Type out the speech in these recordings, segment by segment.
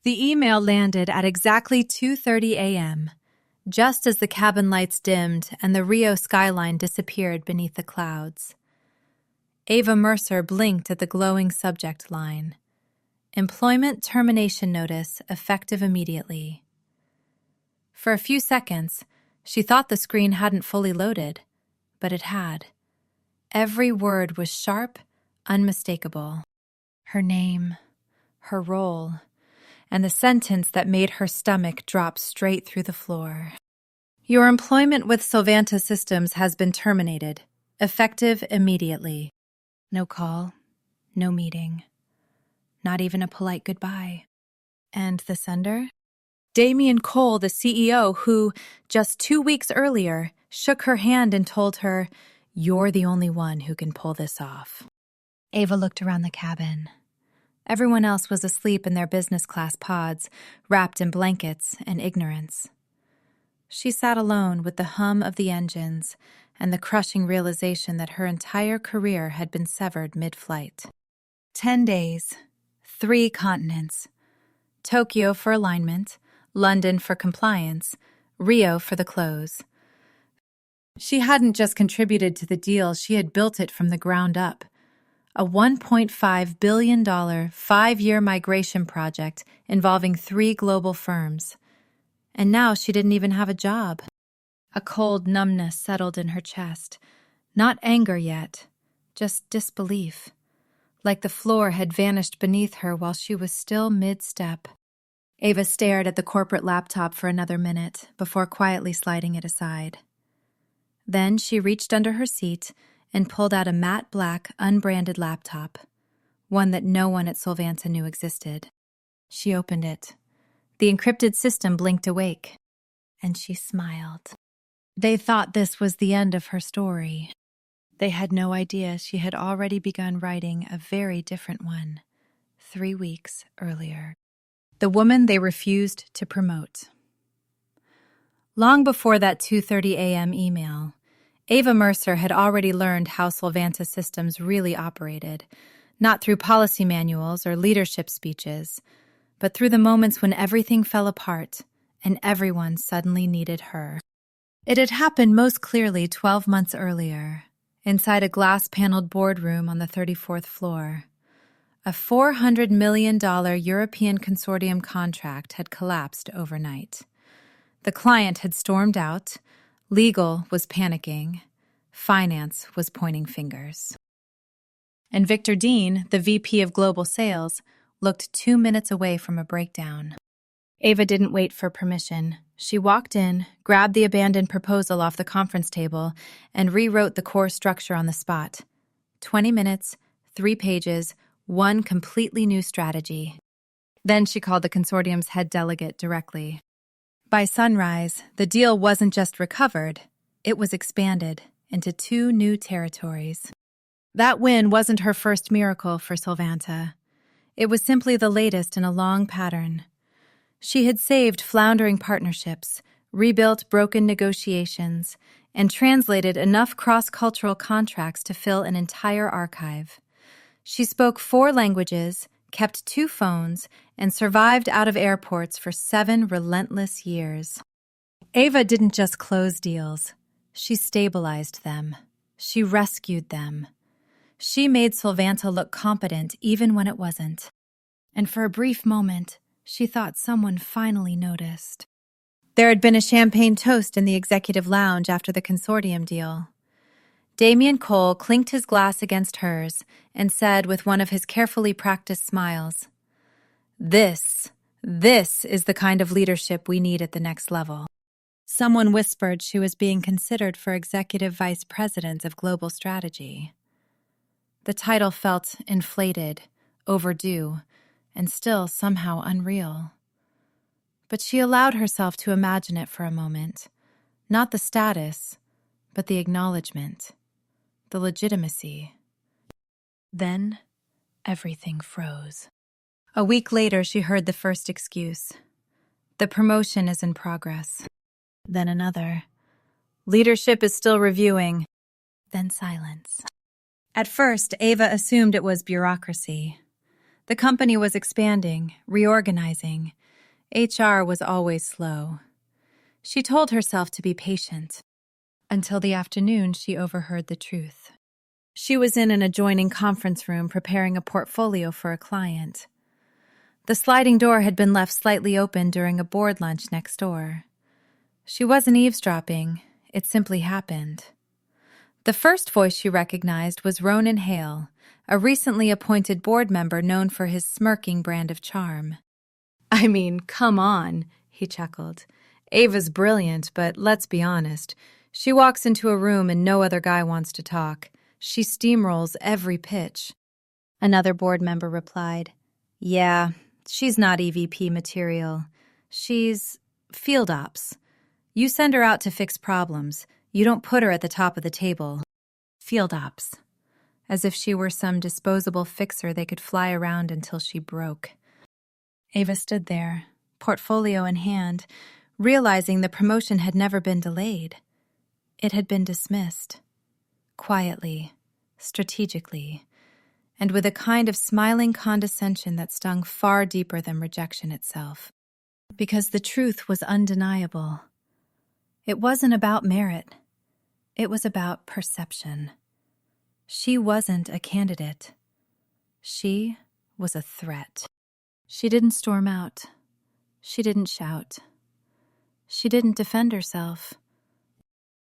The email landed at exactly 2:30 a.m., just as the cabin lights dimmed and the Rio skyline disappeared beneath the clouds. Ava Mercer blinked at the glowing subject line. Employment termination notice, effective immediately. For a few seconds, she thought the screen hadn't fully loaded, but it had. Every word was sharp, unmistakable. Her name, her role, and the sentence that made her stomach drop straight through the floor. Your employment with Solvanta Systems has been terminated, effective immediately. No call, no meeting, not even a polite goodbye. And the sender? Damian Cole, the CEO, who, just 2 weeks earlier, shook her hand and told her, "You're the only one who can pull this off." Ava looked around the cabin. Everyone else was asleep in their business class pods, wrapped in blankets and ignorance. She sat alone with the hum of the engines and the crushing realization that her entire career had been severed mid-flight. 10 days, 3 continents. Tokyo for alignment, London for compliance, Rio for the close. She hadn't just contributed to the deal, she had built it from the ground up. A $1.5 billion 5-year migration project involving 3 global firms. And now she didn't even have a job. A cold numbness settled in her chest. Not anger yet, just disbelief. Like the floor had vanished beneath her while she was still mid-step. Ava stared at the corporate laptop for another minute before quietly sliding it aside. Then she reached under her seat and pulled out a matte black, unbranded laptop, one that no one at Solvanta knew existed. She opened it. The encrypted system blinked awake, and she smiled. They thought this was the end of her story. They had no idea she had already begun writing a very different one, 3 weeks earlier. The woman they refused to promote. Long before that 2:30 a.m. email, Ava Mercer had already learned how Solvanta Systems really operated, not through policy manuals or leadership speeches, but through the moments when everything fell apart and everyone suddenly needed her. It had happened most clearly 12 months earlier, inside a glass-paneled boardroom on the 34th floor. A $400 million European consortium contract had collapsed overnight. The client had stormed out, legal was panicking, finance was pointing fingers. And Victor Dean, the VP of Global Sales, looked 2 minutes away from a breakdown. Ava didn't wait for permission. She walked in, grabbed the abandoned proposal off the conference table, and rewrote the core structure on the spot. 20 minutes, 3 pages, 1 completely new strategy. Then she called the consortium's head delegate directly. By sunrise, the deal wasn't just recovered, it was expanded into 2 new territories. That win wasn't her first miracle for Solvanta. It was simply the latest in a long pattern. She had saved floundering partnerships, rebuilt broken negotiations, and translated enough cross-cultural contracts to fill an entire archive. She spoke 4 languages, kept 2 phones, and survived out of airports for 7 relentless years. Ava didn't just close deals. She stabilized them. She rescued them. She made Solvanta look competent even when it wasn't. And for a brief moment, she thought someone finally noticed. There had been a champagne toast in the executive lounge after the consortium deal. Damian Cole clinked his glass against hers and said with one of his carefully practiced smiles, This is the kind of leadership we need at the next level." Someone whispered she was being considered for Executive Vice President of Global Strategy. The title felt inflated, overdue, and still somehow unreal. But she allowed herself to imagine it for a moment. Not the status, but the acknowledgement, the legitimacy. Then, everything froze. A week later, she heard the first excuse. The promotion is in progress. Then another. Leadership is still reviewing. Then silence. At first, Ava assumed it was bureaucracy. The company was expanding, reorganizing. HR was always slow. She told herself to be patient. Until the afternoon, she overheard the truth. She was in an adjoining conference room preparing a portfolio for a client. The sliding door had been left slightly open during a board lunch next door. She wasn't eavesdropping. It simply happened. The first voice she recognized was Ronan Hale, a recently appointed board member known for his smirking brand of charm. "I mean, come on," he chuckled. "Ava's brilliant, but let's be honest. She walks into a room and no other guy wants to talk. She steamrolls every pitch." Another board member replied, "Yeah, she's not EVP material. She's field ops. You send her out to fix problems. You don't put her at the top of the table." Field ops. As if she were some disposable fixer they could fly around until she broke. Ava stood there, portfolio in hand, realizing the promotion had never been delayed. It had been dismissed. Quietly, strategically, and with a kind of smiling condescension that stung far deeper than rejection itself. Because the truth was undeniable. It wasn't about merit. It was about perception. She wasn't a candidate. She was a threat. She didn't storm out. She didn't shout. She didn't defend herself.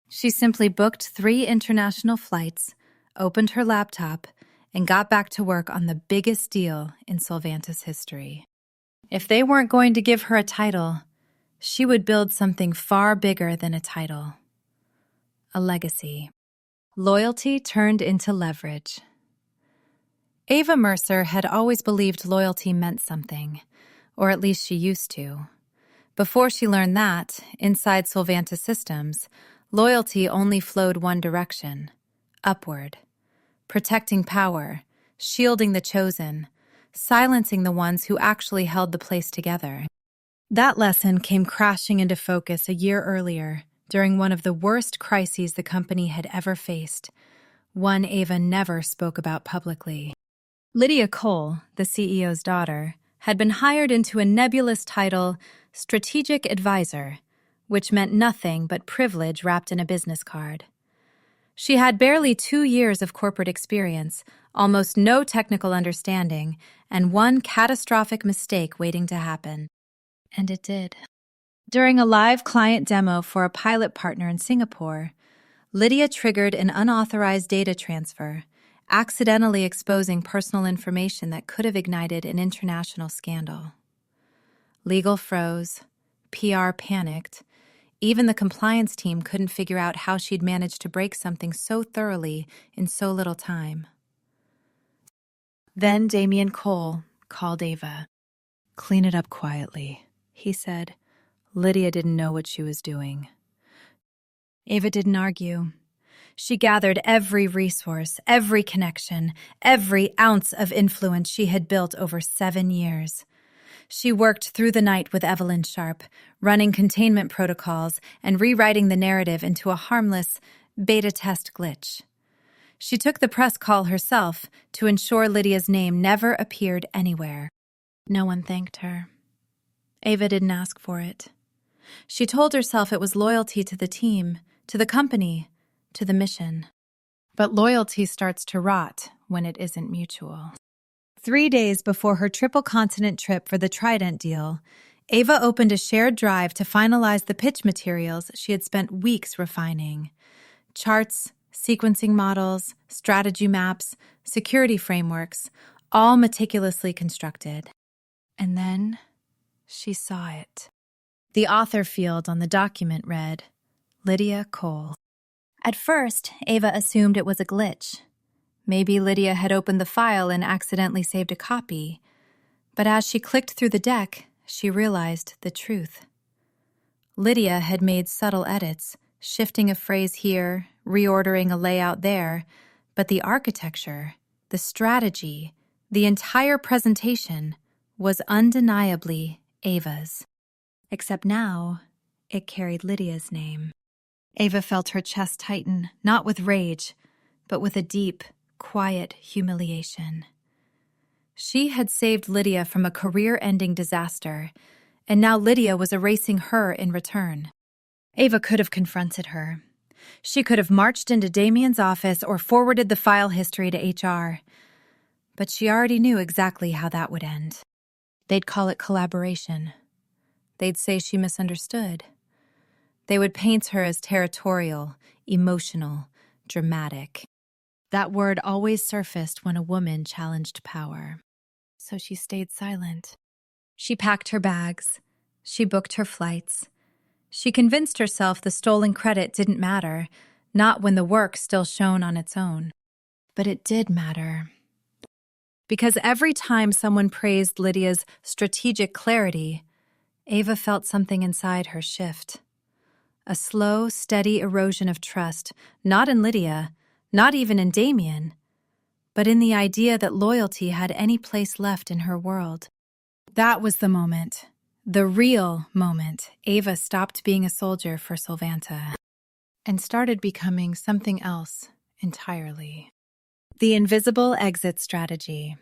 She simply booked 3 international flights, opened her laptop, and got back to work on the biggest deal in Solvanta's history. If they weren't going to give her a title, she would build something far bigger than a title. A legacy. Loyalty turned into leverage. Ava Mercer had always believed loyalty meant something, or at least she used to. Before she learned that, inside Solvanta systems, loyalty only flowed one direction, upward. Protecting power, shielding the chosen, silencing the ones who actually held the place together. That lesson came crashing into focus a year earlier, during one of the worst crises the company had ever faced, one Ava never spoke about publicly. Lydia Cole, the CEO's daughter, had been hired into a nebulous title, Strategic Advisor, which meant nothing but privilege wrapped in a business card. She had barely 2 years of corporate experience, almost no technical understanding, and one catastrophic mistake waiting to happen. And it did. During a live client demo for a pilot partner in Singapore, Lydia triggered an unauthorized data transfer, accidentally exposing personal information that could have ignited an international scandal. Legal froze, PR panicked. Even the compliance team couldn't figure out how she'd managed to break something so thoroughly in so little time. Then Damian Cole called Ava. "Clean it up quietly," he said. Lydia didn't know what she was doing. Ava didn't argue. She gathered every resource, every connection, every ounce of influence she had built over 7 years. She worked through the night with Evelyn Sharp, running containment protocols and rewriting the narrative into a harmless beta test glitch. She took the press call herself to ensure Lydia's name never appeared anywhere. No one thanked her. Ava didn't ask for it. She told herself it was loyalty to the team, to the company, to the mission. But loyalty starts to rot when it isn't mutual. 3 days before her triple-continent trip for the Trident deal, Ava opened a shared drive to finalize the pitch materials she had spent weeks refining. Charts, sequencing models, strategy maps, security frameworks, all meticulously constructed. And then she saw it. The author field on the document read, Lydia Cole. At first, Ava assumed it was a glitch. Maybe Lydia had opened the file and accidentally saved a copy. But as she clicked through the deck, she realized the truth. Lydia had made subtle edits, shifting a phrase here, reordering a layout there, but the architecture, the strategy, the entire presentation was undeniably Ava's. Except now, it carried Lydia's name. Ava felt her chest tighten, not with rage, but with a deep, quiet humiliation. She had saved Lydia from a career-ending disaster, and now Lydia was erasing her in return. Ava could have confronted her. She could have marched into Damien's office or forwarded the file history to HR. But she already knew exactly how that would end. They'd call it collaboration. They'd say she misunderstood. They would paint her as territorial, emotional, dramatic. That word always surfaced when a woman challenged power. So she stayed silent. She packed her bags. She booked her flights. She convinced herself the stolen credit didn't matter, not when the work still shone on its own. But it did matter. Because every time someone praised Lydia's strategic clarity, Ava felt something inside her shift. A slow, steady erosion of trust, not in Lydia, not even in Damien, but in the idea that loyalty had any place left in her world. That was the moment, the real moment, Ava stopped being a soldier for Solvanta and started becoming something else entirely. The invisible exit strategy.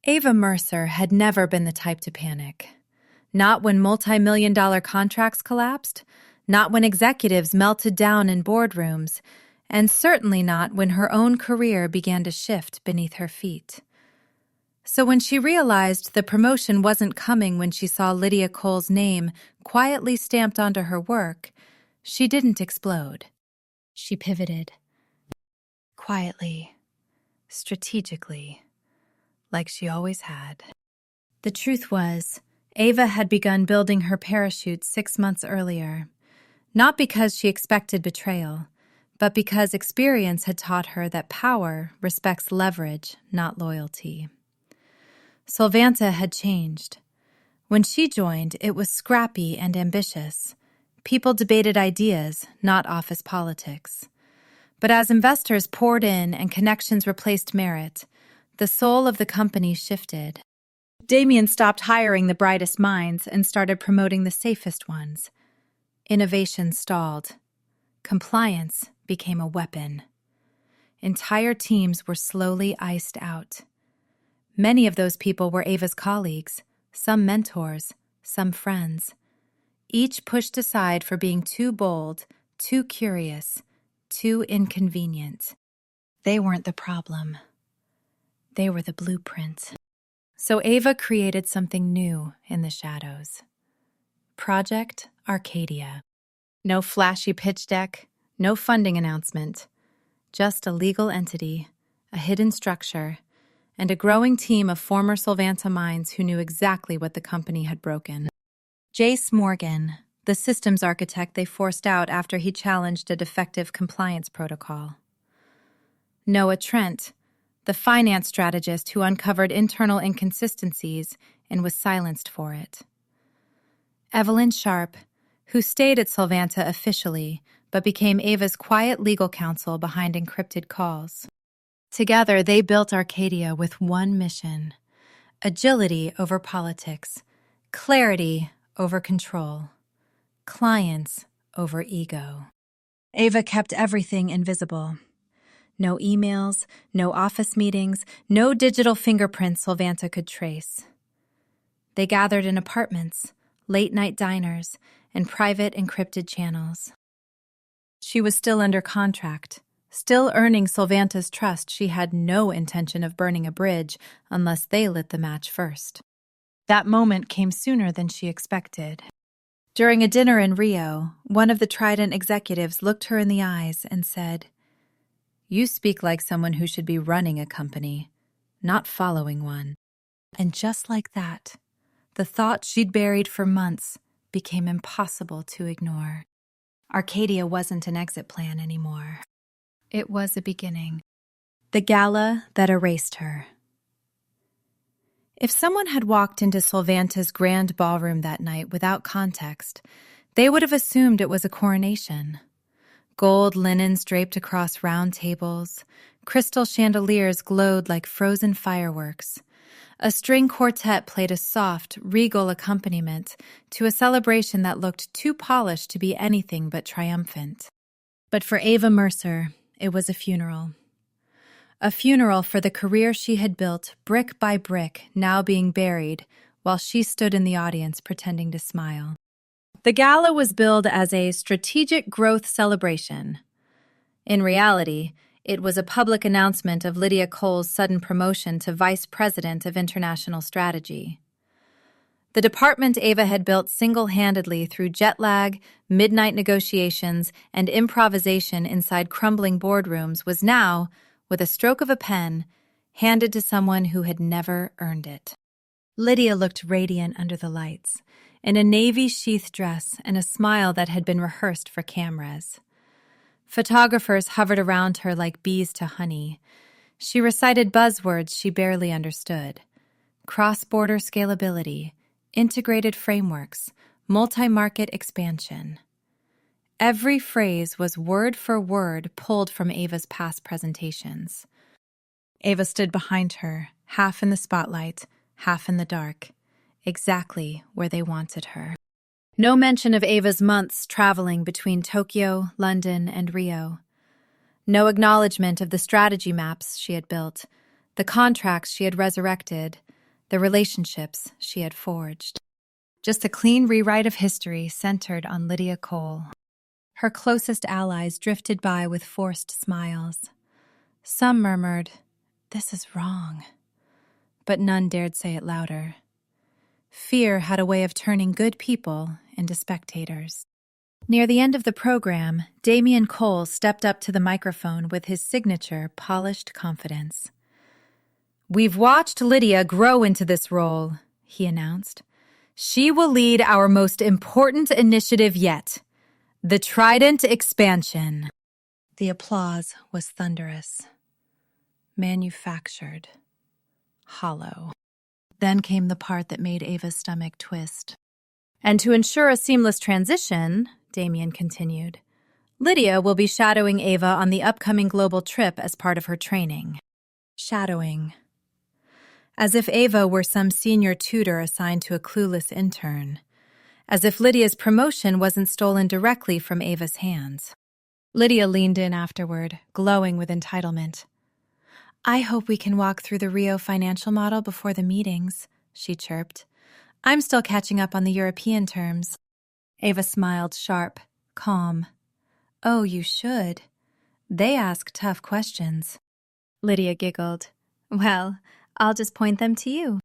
Ava Mercer had never been the type to panic. Not when multi-million-dollar contracts collapsed, not when executives melted down in boardrooms, and certainly not when her own career began to shift beneath her feet. So when she realized the promotion wasn't coming when she saw Lydia Cole's name quietly stamped onto her work, she didn't explode. She pivoted. Quietly, strategically, like she always had. The truth was, Ava had begun building her parachute 6 months earlier, not because she expected betrayal, but because experience had taught her that power respects leverage, not loyalty. Solvanta had changed. When she joined, it was scrappy and ambitious. People debated ideas, not office politics. But as investors poured in and connections replaced merit, the soul of the company shifted. Damien stopped hiring the brightest minds and started promoting the safest ones. Innovation stalled. Compliance became a weapon. Entire teams were slowly iced out. Many of those people were Ava's colleagues, some mentors, some friends. Each pushed aside for being too bold, too curious, too inconvenient. They weren't the problem. They were the blueprint. So Ava created something new in the shadows. Project Arcadia. No flashy pitch deck, no funding announcement. Just a legal entity, a hidden structure, and a growing team of former Solvanta minds who knew exactly what the company had broken. Jace Morgan, the systems architect they forced out after he challenged a defective compliance protocol. Noah Trent, the finance strategist who uncovered internal inconsistencies and was silenced for it. Evelyn Sharp, who stayed at Solvanta officially, but became Ava's quiet legal counsel behind encrypted calls. Together, they built Arcadia with one mission: agility over politics, clarity over control, clients over ego. Ava kept everything invisible. No emails, no office meetings, no digital fingerprints Solvanta could trace. They gathered in apartments, late-night diners, and private encrypted channels. She was still under contract, still earning Solvanta's trust. She had no intention of burning a bridge unless they lit the match first. That moment came sooner than she expected. During a dinner in Rio, one of the Trident executives looked her in the eyes and said, "You speak like someone who should be running a company, not following one." And just like that, the thought she'd buried for months became impossible to ignore. Arcadia wasn't an exit plan anymore. It was a beginning. The gala that erased her. If someone had walked into Solvanta's grand ballroom that night without context, they would have assumed it was a coronation. Gold linens draped across round tables, crystal chandeliers glowed like frozen fireworks. A string quartet played a soft, regal accompaniment to a celebration that looked too polished to be anything but triumphant. But for Ava Mercer, it was a funeral. A funeral for the career she had built, brick by brick, now being buried, while she stood in the audience pretending to smile. The gala was billed as a strategic growth celebration. In reality, it was a public announcement of Lydia Cole's sudden promotion to Vice President of International Strategy. The department Ava had built single-handedly through jet lag, midnight negotiations, and improvisation inside crumbling boardrooms was now, with a stroke of a pen, handed to someone who had never earned it. Lydia looked radiant under the lights, in a navy sheath dress and a smile that had been rehearsed for cameras. Photographers hovered around her like bees to honey. She recited buzzwords she barely understood: cross-border scalability, integrated frameworks, multi-market expansion. Every phrase was word for word pulled from Ava's past presentations. Ava stood behind her, half in the spotlight, half in the dark, exactly where they wanted her. No mention of Ava's months traveling between Tokyo, London, and Rio. No acknowledgement of the strategy maps she had built, the contracts she had resurrected, the relationships she had forged. Just a clean rewrite of history centered on Lydia Cole. Her closest allies drifted by with forced smiles. Some murmured, "This is wrong," but none dared say it louder. Fear had a way of turning good people into spectators. Near the end of the program, Damian Cole stepped up to the microphone with his signature polished confidence. "We've watched Lydia grow into this role," he announced. "She will lead our most important initiative yet, the Trident expansion." The applause was thunderous, manufactured, hollow. Then came the part that made Ava's stomach twist. "And to ensure a seamless transition," Damian continued, "Lydia will be shadowing Ava on the upcoming global trip as part of her training." Shadowing. As if Ava were some senior tutor assigned to a clueless intern. As if Lydia's promotion wasn't stolen directly from Ava's hands. Lydia leaned in afterward, glowing with entitlement. "I hope we can walk through the Rio financial model before the meetings," she chirped. "I'm still catching up on the European terms." Ava smiled, sharp, calm. "Oh, you should. They ask tough questions." Lydia giggled. "Well, I'll just point them to you."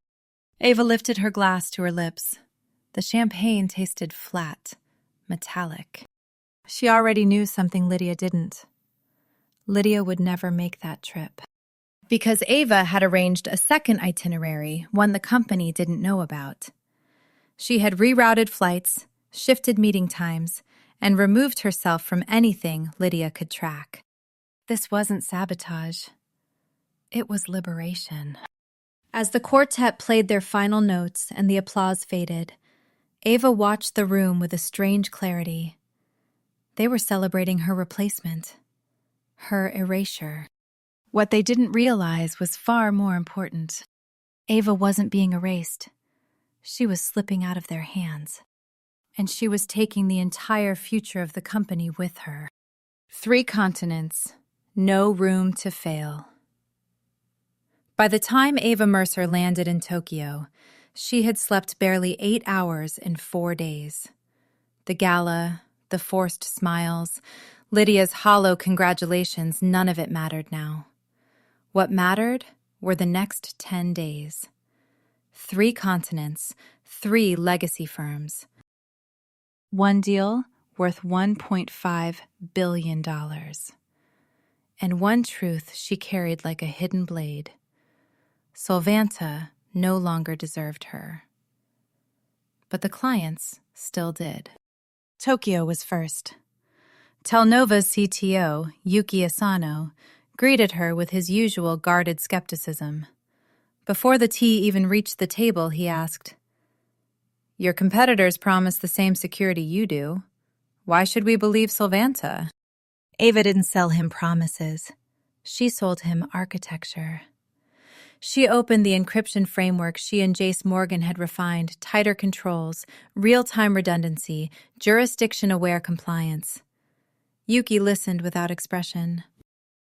Ava lifted her glass to her lips. The champagne tasted flat, metallic. She already knew something Lydia didn't. Lydia would never make that trip. Because Ava had arranged a second itinerary, one the company didn't know about. She had rerouted flights, shifted meeting times, and removed herself from anything Lydia could track. This wasn't sabotage. It was liberation. As the quartet played their final notes and the applause faded, Ava watched the room with a strange clarity. They were celebrating her replacement, her erasure. What they didn't realize was far more important. Ava wasn't being erased. She was slipping out of their hands. And she was taking the entire future of the company with her. 3 continents, no room to fail. By the time Ava Mercer landed in Tokyo, she had slept barely 8 hours in 4 days. The gala, the forced smiles, Lydia's hollow congratulations, none of it mattered now. What mattered were the next 10 days. 3 continents, 3 legacy firms. One deal worth $1.5 billion. And one truth she carried like a hidden blade. Solvanta no longer deserved her. But the clients still did. Tokyo was first. Telnova's CTO, Yuki Asano, greeted her with his usual guarded skepticism. Before the tea even reached the table, he asked, "Your competitors promise the same security you do. Why should we believe Solvanta?" Ava didn't sell him promises. She sold him architecture. She opened the encryption framework she and Jace Morgan had refined, tighter controls, real-time redundancy, jurisdiction-aware compliance. Yuki listened without expression.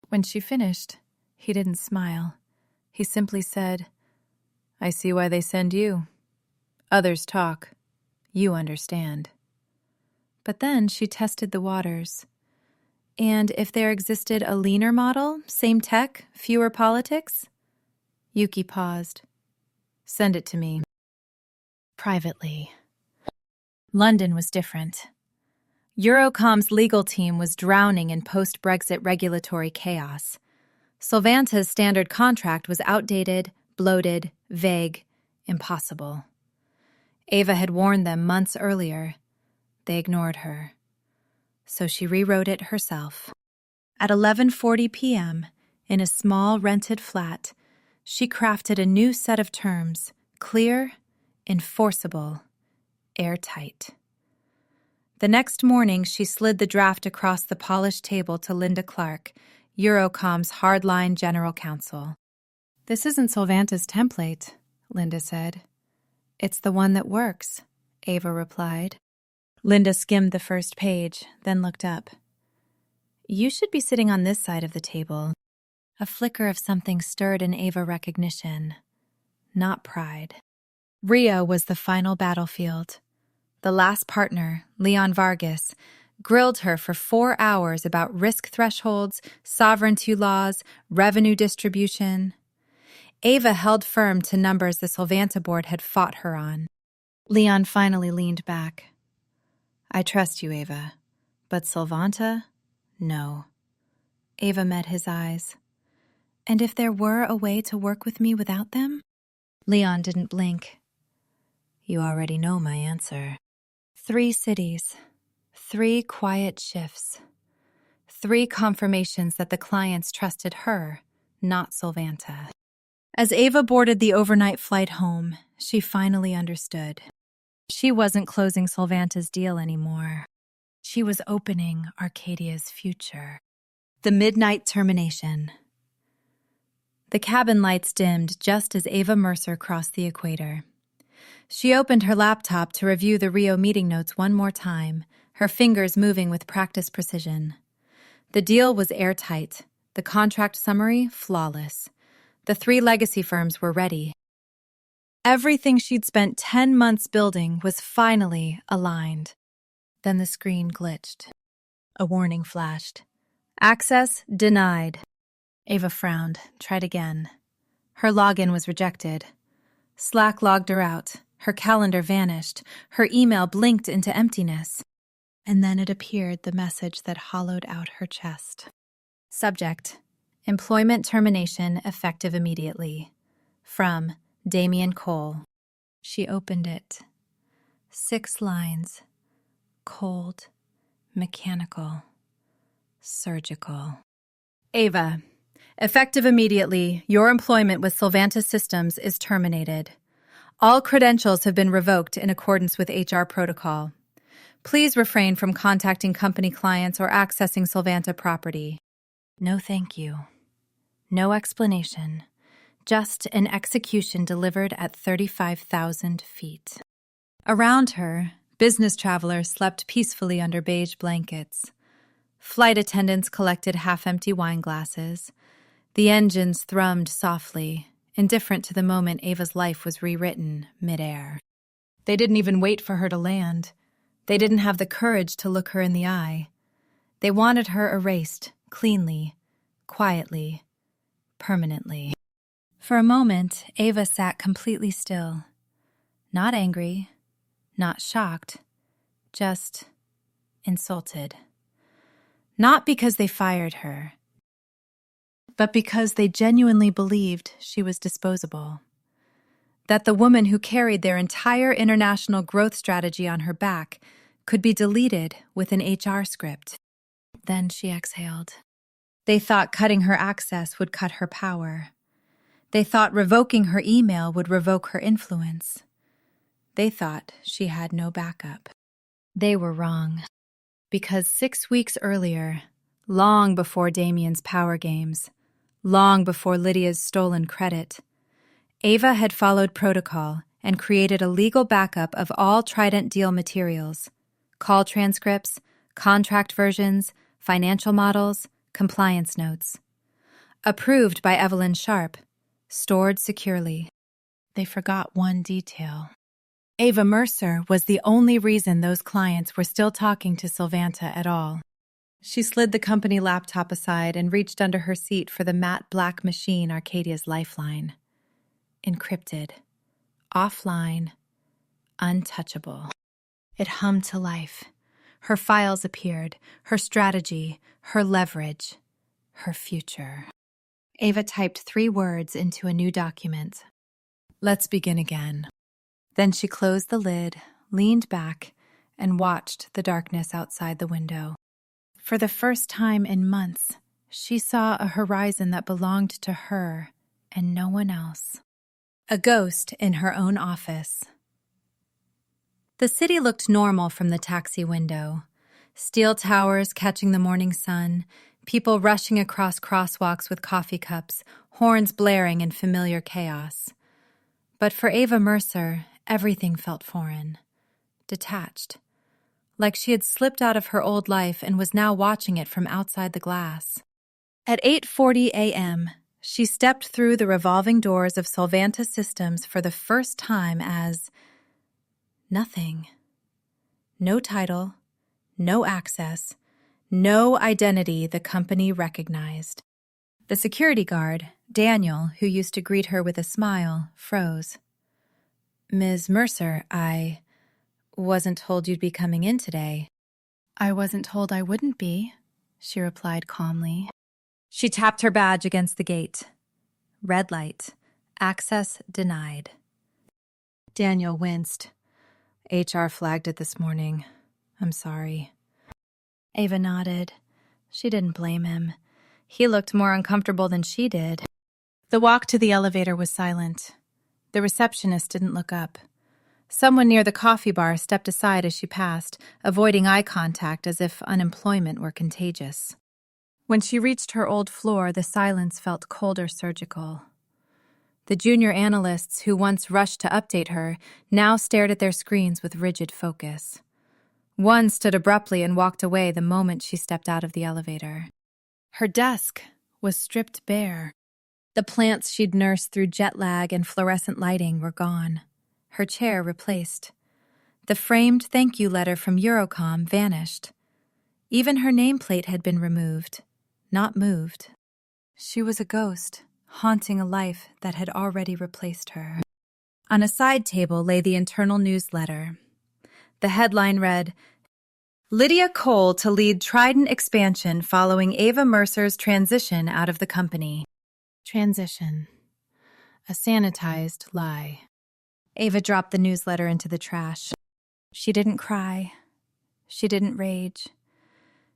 When she finished, He didn't smile. He simply said, "I see why they send you. Others talk. You understand." But then she tested the waters. And if there existed a leaner model, same tech, fewer politics? Yuki paused. "Send it to me." Privately. London was different. Eurocom's legal team was drowning in post-Brexit regulatory chaos. Solvanta's standard contract was outdated, bloated, vague, impossible. Ava had warned them months earlier. They ignored her. So she rewrote it herself. At 11:40 p.m., in a small rented flat, she crafted a new set of terms, clear, enforceable, airtight. The next morning, she slid the draft across the polished table to Linda Clark, Eurocom's hardline general counsel. "This isn't Solvanta's template," Linda said. "It's the one that works," Ava replied. Linda skimmed the first page, then looked up. "You should be sitting on this side of the table." A flicker of something stirred in Ava recognition, not pride. Rio was the final battlefield. The last partner, Leon Vargas, grilled her for 4 hours about risk thresholds, sovereignty laws, revenue distribution. Ava held firm to numbers the Solvanta board had fought her on. Leon finally leaned back. "I trust you, Ava, but Solvanta? No." Ava met his eyes. "And if there were a way to work with me without them?" Leon didn't blink. "You already know my answer." 3 cities, 3 quiet shifts, 3 confirmations that the clients trusted her, not Solvanta. As Ava boarded the overnight flight home, she finally understood. She wasn't closing Solvanta's deal anymore. She was opening Arcadia's future. The midnight termination. The cabin lights dimmed just as Ava Mercer crossed the equator. She opened her laptop to review the Rio meeting notes one more time, her fingers moving with practiced precision. The deal was airtight, the contract summary flawless. The 3 legacy firms were ready. Everything she'd spent 10 months building was finally aligned. Then the screen glitched. A warning flashed. "Access denied." Ava frowned, tried again. Her login was rejected. Slack logged her out. Her calendar vanished. Her email blinked into emptiness. And then it appeared, the message that hollowed out her chest. Subject: Employment termination effective immediately. From Damian Cole. She opened it. 6 lines. Cold, mechanical, surgical. Ava, effective immediately, your employment with Solvanta Systems is terminated. All credentials have been revoked in accordance with HR protocol. Please refrain from contacting company clients or accessing Solvanta property. No thank you. No explanation. Just an execution delivered at 35,000 feet. Around her, business travelers slept peacefully under beige blankets. Flight attendants collected half-empty wine glasses. The engines thrummed softly, indifferent to the moment Ava's life was rewritten midair. They didn't even wait for her to land. They didn't have the courage to look her in the eye. They wanted her erased, cleanly, quietly, permanently. For a moment, Ava sat completely still. Not angry, not shocked, just insulted. Not because they fired her, but because they genuinely believed she was disposable. That the woman who carried their entire international growth strategy on her back could be deleted with an HR script. Then she exhaled. They thought cutting her access would cut her power. They thought revoking her email would revoke her influence. They thought she had no backup. They were wrong. Because 6 weeks earlier, long before Damien's power games, long before Lydia's stolen credit, Ava had followed protocol and created a legal backup of all Trident deal materials, call transcripts, contract versions, financial models, compliance notes. Approved by Evelyn Sharp. Stored securely. They forgot one detail. Ava Mercer was the only reason those clients were still talking to Solvanta at all. She slid the company laptop aside and reached under her seat for the matte black machine Arcadia's lifeline. Encrypted. Offline. Untouchable. It hummed to life. Her files appeared, her strategy, her leverage, her future. Ava typed 3 words into a new document. Let's begin again. Then she closed the lid, leaned back, and watched the darkness outside the window. For the first time in months, she saw a horizon that belonged to her and no one else. A ghost in her own office. The city looked normal from the taxi window. Steel towers catching the morning sun, people rushing across crosswalks with coffee cups, horns blaring in familiar chaos. But for Ava Mercer, everything felt foreign, detached, like she had slipped out of her old life and was now watching it from outside the glass. At 8:40 a.m., she stepped through the revolving doors of Solvanta Systems for the first time as nothing. No title, no access, no identity the company recognized. The security guard, Daniel, who used to greet her with a smile, froze. Ms. Mercer, I wasn't told you'd be coming in today. I wasn't told I wouldn't be, she replied calmly. She tapped her badge against the gate. Red light. Access denied. Daniel winced. HR flagged it this morning. I'm sorry. Ava nodded. She didn't blame him. He looked more uncomfortable than she did. The walk to the elevator was silent. The receptionist didn't look up. Someone near the coffee bar stepped aside as she passed, avoiding eye contact as if unemployment were contagious. When she reached her old floor, the silence felt colder surgical. The junior analysts who once rushed to update her now stared at their screens with rigid focus. One stood abruptly and walked away the moment she stepped out of the elevator. Her desk was stripped bare. The plants she'd nursed through jet lag and fluorescent lighting were gone. Her chair replaced. The framed thank you letter from Eurocom vanished. Even her nameplate had been removed, not moved. She was a ghost, haunting a life that had already replaced her. On a side table lay the internal newsletter. The headline read, Lydia Cole to lead Trident expansion following Ava Mercer's transition out of the company. Transition. A sanitized lie. Ava dropped the newsletter into the trash. She didn't cry. She didn't rage.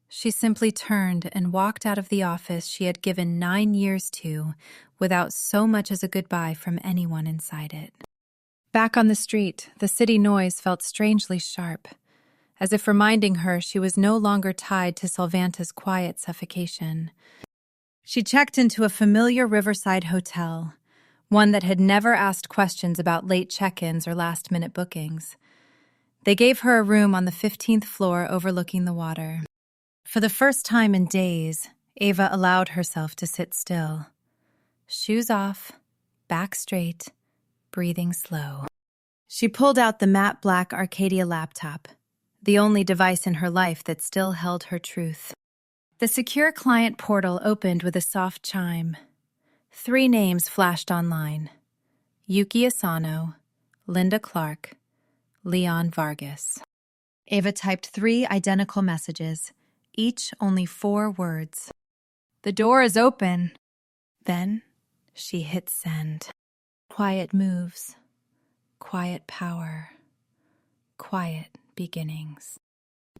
She simply turned and walked out of the office she had given 9 years to without so much as a goodbye from anyone inside it. Back on the street, the city noise felt strangely sharp, as if reminding her she was no longer tied to Solvanta's quiet suffocation. She checked into a familiar riverside hotel, one that had never asked questions about late check-ins or last-minute bookings. They gave her a room on the 15th floor overlooking the water. For the first time in days, Ava allowed herself to sit still. Shoes off, back straight, breathing slow. She pulled out the matte black Arcadia laptop, the only device in her life that still held her truth. The secure client portal opened with a soft chime. 3 names flashed online. Yuki Asano, Linda Clark, Leon Vargas. Ava typed 3 identical messages, each only 4 words. The door is open. Then she hit send. Quiet moves, quiet power, quiet beginnings.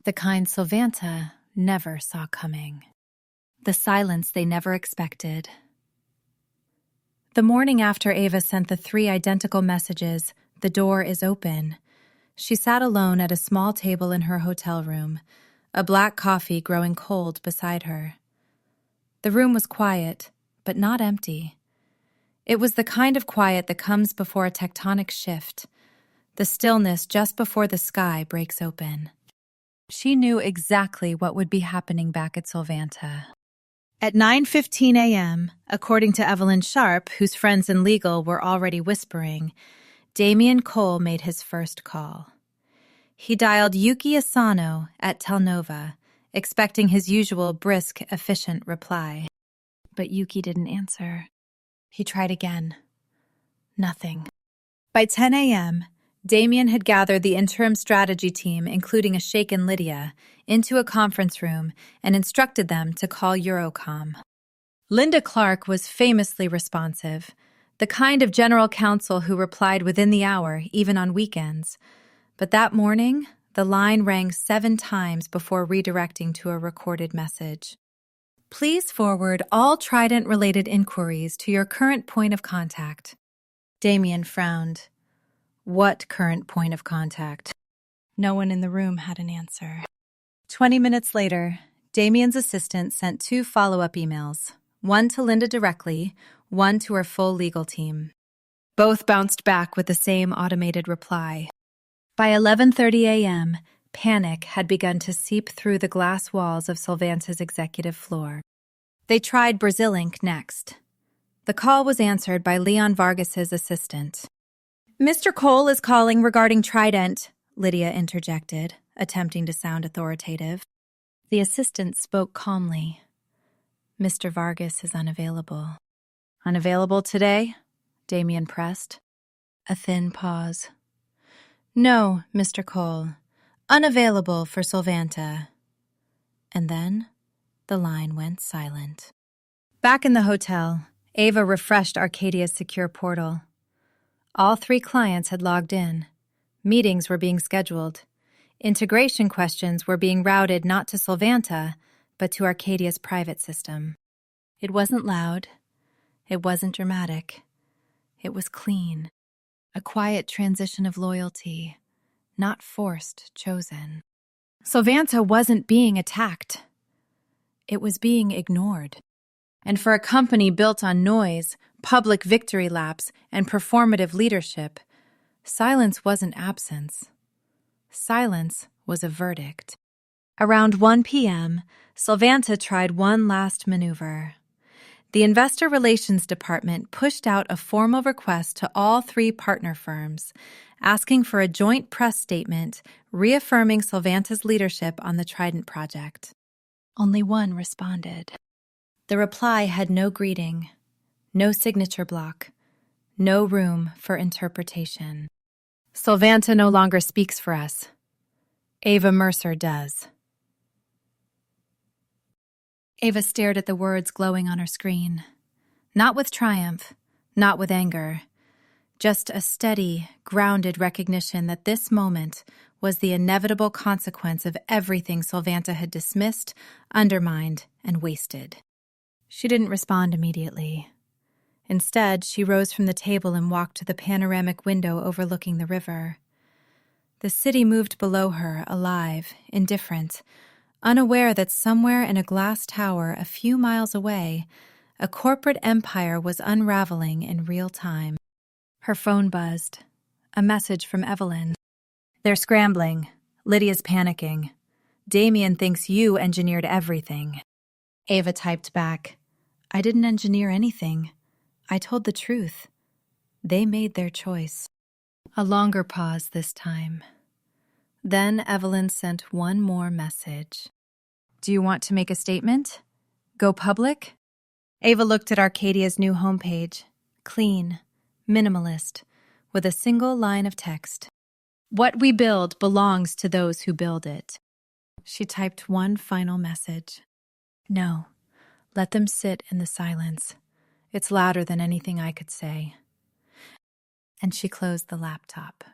The kind Solvanta never saw coming. The silence they never expected. The morning after Ava sent the 3 identical messages, the door is open, she sat alone at a small table in her hotel room, a black coffee growing cold beside her. The room was quiet, but not empty. It was the kind of quiet that comes before a tectonic shift, the stillness just before the sky breaks open. She knew exactly what would be happening back at Solvanta. At 9:15 a.m., according to Evelyn Sharp, whose friends in legal were already whispering, Damian Cole made his first call. He dialed Yuki Asano at Telnova, expecting his usual brisk, efficient reply. But Yuki didn't answer. He tried again. Nothing. By 10 a.m., Damian had gathered the interim strategy team, including a shaken Lydia, into a conference room and instructed them to call Eurocom. Linda Clark was famously responsive, the kind of general counsel who replied within the hour, even on weekends. But that morning, the line rang 7 times before redirecting to a recorded message. Please forward all Trident-related inquiries to your current point of contact. Damian frowned. What current point of contact? No one in the room had an answer. 20 minutes later, Damian's assistant sent 2 follow-up emails, one to Linda directly, one to her full legal team. Both bounced back with the same automated reply. By 11:30 a.m., panic had begun to seep through the glass walls of Solvanta's executive floor. They tried Brazilink next. The call was answered by Leon Vargas's assistant. Mr. Cole is calling regarding Trident, Lydia interjected, attempting to sound authoritative. The assistant spoke calmly. Mr. Vargas is unavailable. Unavailable today? Damian pressed. A thin pause. No, Mr. Cole. Unavailable for Solvanta. And then the line went silent. Back in the hotel, Ava refreshed Arcadia's secure portal. All 3 clients had logged in. Meetings were being scheduled. Integration questions were being routed not to Solvanta, but to Arcadia's private system. It wasn't loud. It wasn't dramatic. It was clean. A quiet transition of loyalty, not forced, chosen. Solvanta wasn't being attacked. It was being ignored. And for a company built on noise, public victory laps, and performative leadership, silence wasn't absence. Silence was a verdict. Around 1 p.m., Solvanta tried one last maneuver. The Investor Relations Department pushed out a formal request to all 3 partner firms, asking for a joint press statement reaffirming Solvanta's leadership on the Trident project. Only one responded. The reply had no greeting, no signature block, no room for interpretation. Solvanta no longer speaks for us. Ava Mercer does. Ava stared at the words glowing on her screen. Not with triumph, not with anger. Just a steady, grounded recognition that this moment was the inevitable consequence of everything Solvanta had dismissed, undermined, and wasted. She didn't respond immediately. Instead, she rose from the table and walked to the panoramic window overlooking the river. The city moved below her, alive, indifferent, unaware that somewhere in a glass tower a few miles away, a corporate empire was unraveling in real time. Her phone buzzed. A message from Evelyn. They're scrambling. Lydia's panicking. Damian thinks you engineered everything. Ava typed back. I didn't engineer anything. I told the truth. They made their choice. A longer pause this time. Then Evelyn sent one more message. Do you want to make a statement? Go public? Ava looked at Arcadia's new homepage. Clean, minimalist, with a single line of text. What we build belongs to those who build it. She typed one final message. No, let them sit in the silence. It's louder than anything I could say. And she closed the laptop.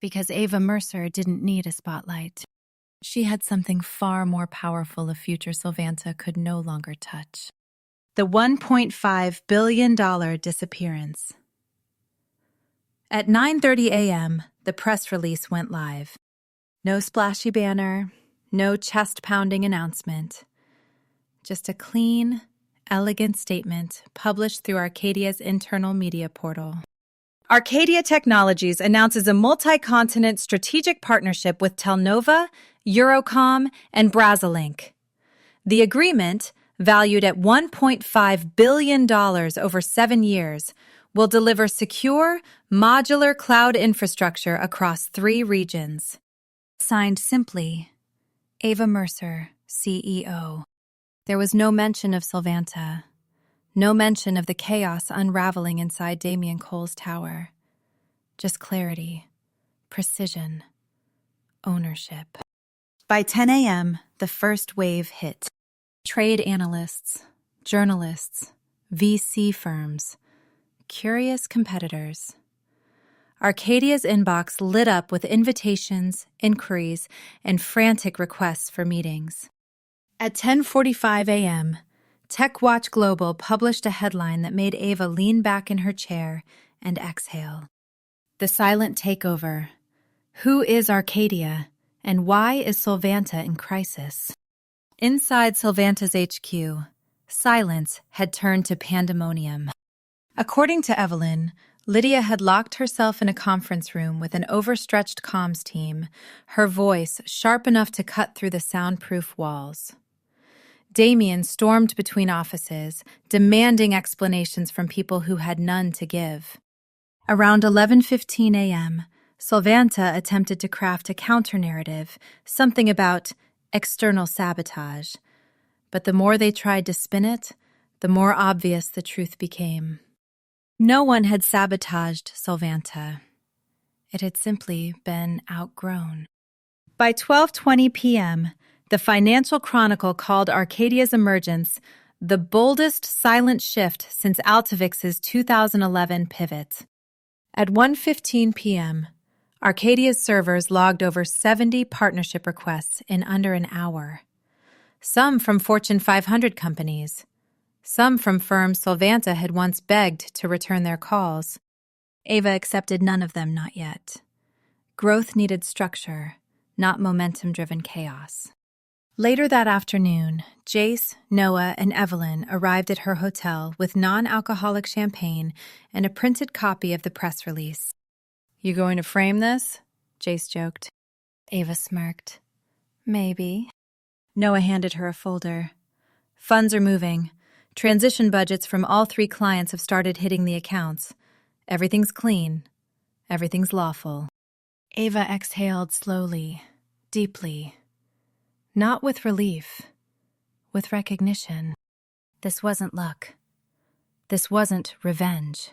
Because Ava Mercer didn't need a spotlight. She had something far more powerful a future Solvanta could no longer touch. The $1.5 billion disappearance. At 9:30 a.m., the press release went live. No splashy banner, no chest-pounding announcement. Just a clean, elegant statement published through Arcadia's internal media portal. Arcadia Technologies announces a multi-continent strategic partnership with Telnova, Eurocom, and Brazilink. The agreement, valued at $1.5 billion over 7 years, will deliver secure, modular cloud infrastructure across 3 regions. Signed simply, Ava Mercer, CEO. There was no mention of Solvanta, no mention of the chaos unraveling inside Damian Cole's tower. Just clarity, precision, ownership. By 10 a.m., the first wave hit. Trade analysts, journalists, VC firms, curious competitors. Arcadia's inbox lit up with invitations, inquiries, and frantic requests for meetings. At 10:45 a.m., TechWatch Global published a headline that made Ava lean back in her chair and exhale. The silent takeover. Who is Arcadia, and why is Solvanta in crisis? Inside Solvanta's HQ, silence had turned to pandemonium. According to Evelyn, Lydia had locked herself in a conference room with an overstretched comms team, her voice sharp enough to cut through the soundproof walls. Damian stormed between offices, demanding explanations from people who had none to give. Around 11:15 a.m., Solvanta attempted to craft a counter-narrative, something about external sabotage. But the more they tried to spin it, the more obvious the truth became. No one had sabotaged Solvanta. It had simply been outgrown. By 12:20 p.m., the Financial Chronicle called Arcadia's emergence the boldest silent shift since Altivix's 2011 pivot. At 1:15 p.m., Arcadia's servers logged over 70 partnership requests in under an hour. Some from Fortune 500 companies. Some from firms Solvanta had once begged to return their calls. Ava accepted none of them, not yet. Growth needed structure, not momentum-driven chaos. Later that afternoon, Jace, Noah, and Evelyn arrived at her hotel with non-alcoholic champagne and a printed copy of the press release. "You going to frame this?" Jace joked. Ava smirked. "Maybe." Noah handed her a folder. "Funds are moving. Transition budgets from all 3 clients have started hitting the accounts. Everything's clean. Everything's lawful." Ava exhaled slowly, deeply. Not with relief, with recognition. This wasn't luck. This wasn't revenge.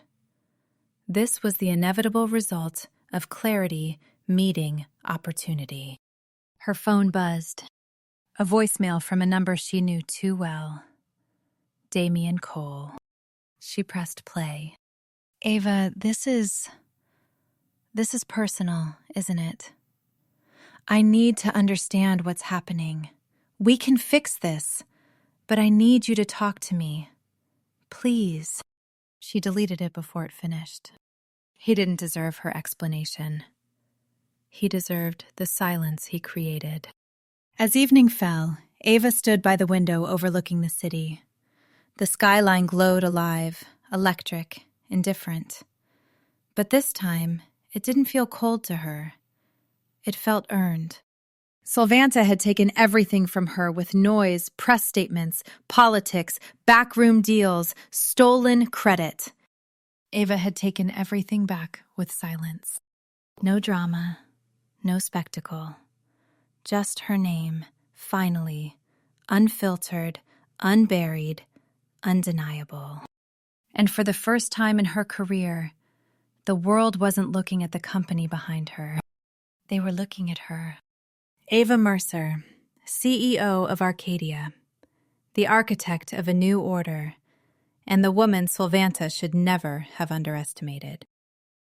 This was the inevitable result of clarity meeting opportunity. Her phone buzzed. A voicemail from a number she knew too well. Damian Cole. She pressed play. "Ava, this is personal, isn't it? I need to understand what's happening. We can fix this, but I need you to talk to me. Please." She deleted it before it finished. He didn't deserve her explanation. He deserved the silence he created. As evening fell, Ava stood by the window overlooking the city. The skyline glowed alive, electric, indifferent. But this time, it didn't feel cold to her. It felt earned. Solvanta had taken everything from her with noise, press statements, politics, backroom deals, stolen credit. Ava had taken everything back with silence. No drama, no spectacle. Just her name, finally, unfiltered, unburied, undeniable. And for the first time in her career, the world wasn't looking at the company behind her. They were looking at her. Ava Mercer, CEO of Arcadia, the architect of a new order, and the woman Solvanta should never have underestimated.